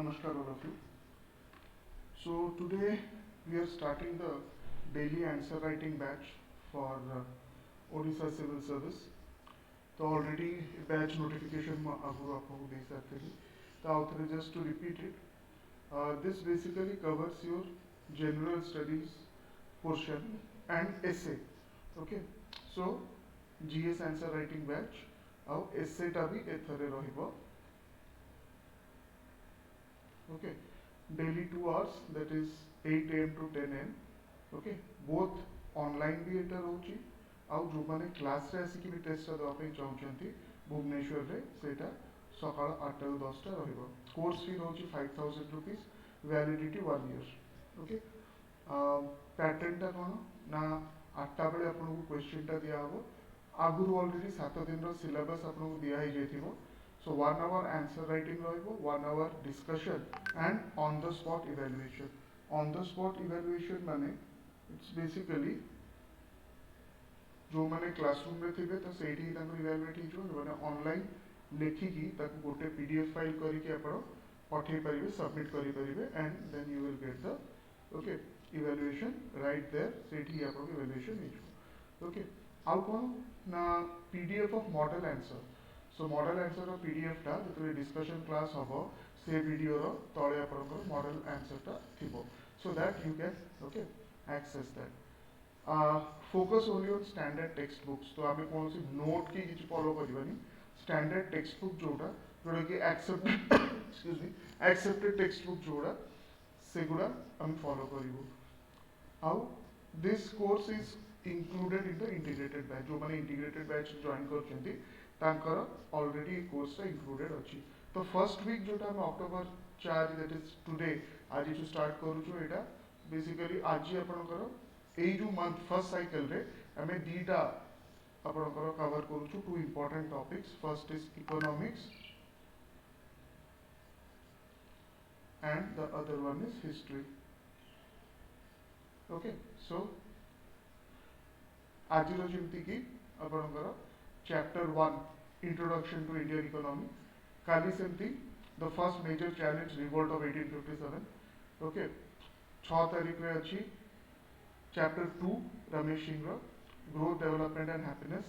Namaskar all of you. So today we are starting the daily answer writing batch for Odisha Civil Service. तो already batch notification में आगुर आपको दे सकते हैं. तो आउथरे just to repeat it, this basically covers your general studies portion and essay. Okay, so GS answer writing batch ଆଉ essay टा भी एथरे रहिबो. Okay, daily 2 hours, that is 8 a.m. to 10 a.m. Okay, both online भी एटा रहउची आउ जो माने class रे आसी कि भी टेस्ट दवा पे चाहउचंती भुवनेश्वर रे सेटा सकाळ 8 टा 10 टा रहइबो. कोर्स फी रहउची 5000 rupees, validity 1 year. Okay, pattern टा कोन ना 8 टा बेले आपन को क्वेश्चन टा दिया हबो. आगुरु ऑलरेडी 7 दिन रो सिलेबस आपन को दिया ही जेथिबो. So 1 hour answer writing ରହିବ, 1 hour discussion and on the spot evaluation. On the spot evaluation माने it's basically जो माने क्लासरूम में थिबे तो सेठी ताको इवैल्यूएट हिजो माने ऑनलाइन लेखिकी ताको गोटे पीडीएफ फाइल करिके आपण पठेई परिबे, सबमिट करि परिबे and then you will get the okay evaluation right there. सेठी आपण इवैल्यूएशन हिजो. ओके, आउ कोन ना PDF of model answer. So model answer PDF टा जतले डिस्कशन क्लास हबो से वीडियो रो तळे आपनकर मॉडल आंसर टा थिबो, so that you can okay access that. Focus only on standard text books. तो आमे कौन सी नोट की किछ फॉलो करबानी. स्टैंडर्ड टेक्स्ट बुक जोटा जोटा कि accepted excuse me accepted text book जोड़ा सेगुड़ा हम फॉलो करिवो. How this course is included in the integrated batch. जो माने इंटीग्रेटेड बैच जॉइन करछंती तांकर ऑलरेडी कोर्स टा इंक्लूडेड अछि. तो फर्स्ट वीक जोटा हम अक्टोबर 4 दैट इज टुडे आज जो स्टार्ट करू छु एटा बेसिकली आज आपनकर एई जो मंथ फर्स्ट साइकिल रे हमें दीटा आपनकर कवर करू छु two important topics. First is economics and the other one is history. Okay, so आज रो जेमती की आपनकर chapter 1 introduction to Indian economy. काली सेमती the first major challenge revolt of 1857. Okay, 6 तारीख रे अछि चैप्टर 2 रमेश सिंह रो growth development and happiness.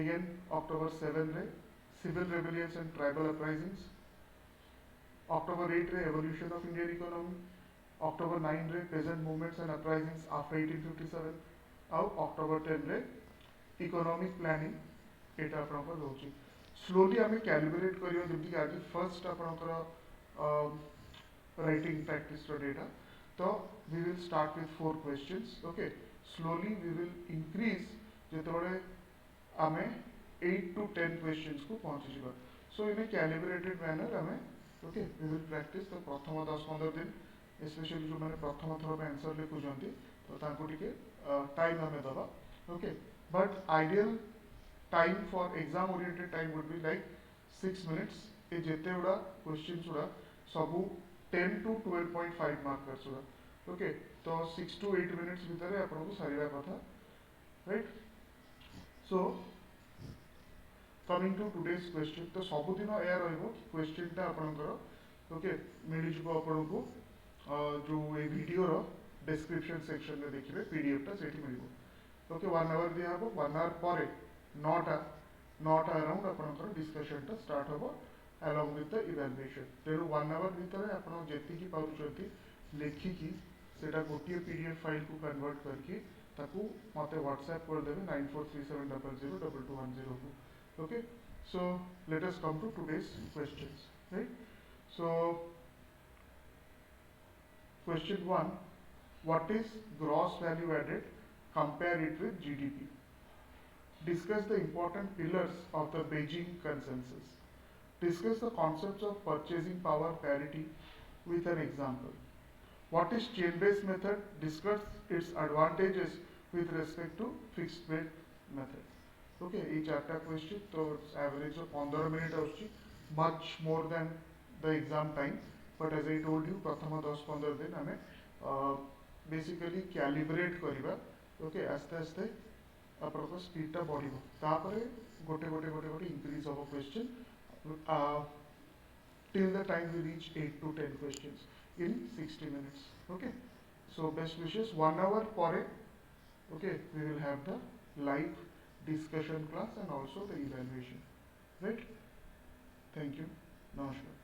Again October 7 रे civil rebellions and tribal uprisings. October 8 रे evolution of Indian economy. October 9 रे peasant movements and uprisings after 1857. ଆଉ October 10 रे economic planning एटा आपनकर रहउची. स्लोली आमे कैलिब्रेट करियो जेमति आज फर्स्ट आपनकर राइटिंग प्रैक्टिस रो डेटा. तो we will start with 4 questions. Okay, slowly we will increase जेतबळे आमे 8 to 10 क्वेश्चंस को पहुंची जिबा. So in a calibrated manner आमे ओके वी विल प्रैक्टिस. तो प्रथम 10-15 दिन स्पेशली जो मैंने प्रथम थर पे आंसर लिखुचंती तो तांको टिके टाइम हमें दबा. Okay, but ideal time for exam oriented time would be like 6 minutes. ए जेते उडा क्वेश्चंस उडा सबु 10 to 12.5 मार्कर्स उडा. ओके, तो 6 to 8 minutes भीतर आपन को सारीबा कथा, right. So coming to today's question. तो सबुदिन एया रहिबो क्वेश्चन टा आपनकर ओके मिली जिवो आपन को जो ए वीडियो रो डिस्क्रिप्शन सेक्शन में देखिबे पीडीएफ टा सेठी मिलिबो. ओके, 1 hour दिया हबो. 1 hour परे 9टा अराउंड आपनकर डिस्कशन टा स्टार्ट हबो along with the evaluation. तेनु 1 hour भीतर आपन जेति की पाउचंती लेखि की सेटा गोटिए पीडीएफ फाइल को कन्वर्ट करके ताकू मते व्हाट्सएप कर देबे 9437002210 को. Okay, so let us come to today's questions, right? So question 1, what is gross value added? Compare it with GDP. Discuss the important pillars of the Beijing consensus. Discuss the concepts of purchasing power parity with an example. What is chain-based method? Discuss its advantages with respect to fixed rate method. Okay, ये चारटा question. तो average 15 minute आउची, much more than the exam time. But as I told you प्रथम 10-15 दिन हमें basically calibrate करिबा. Okay, आस्ते आस्ते आपन स्पीड टा बढ़िबो. तापरे गोटे गोटे गोटे गोटे इंक्रीज हो question. till the time we reach 8 to 10 questions in 60 minutes. Okay, so best wishes. 1 hour pore, okay, we will have the live discussion class and also the evaluation, right? Thank you. Namaskar.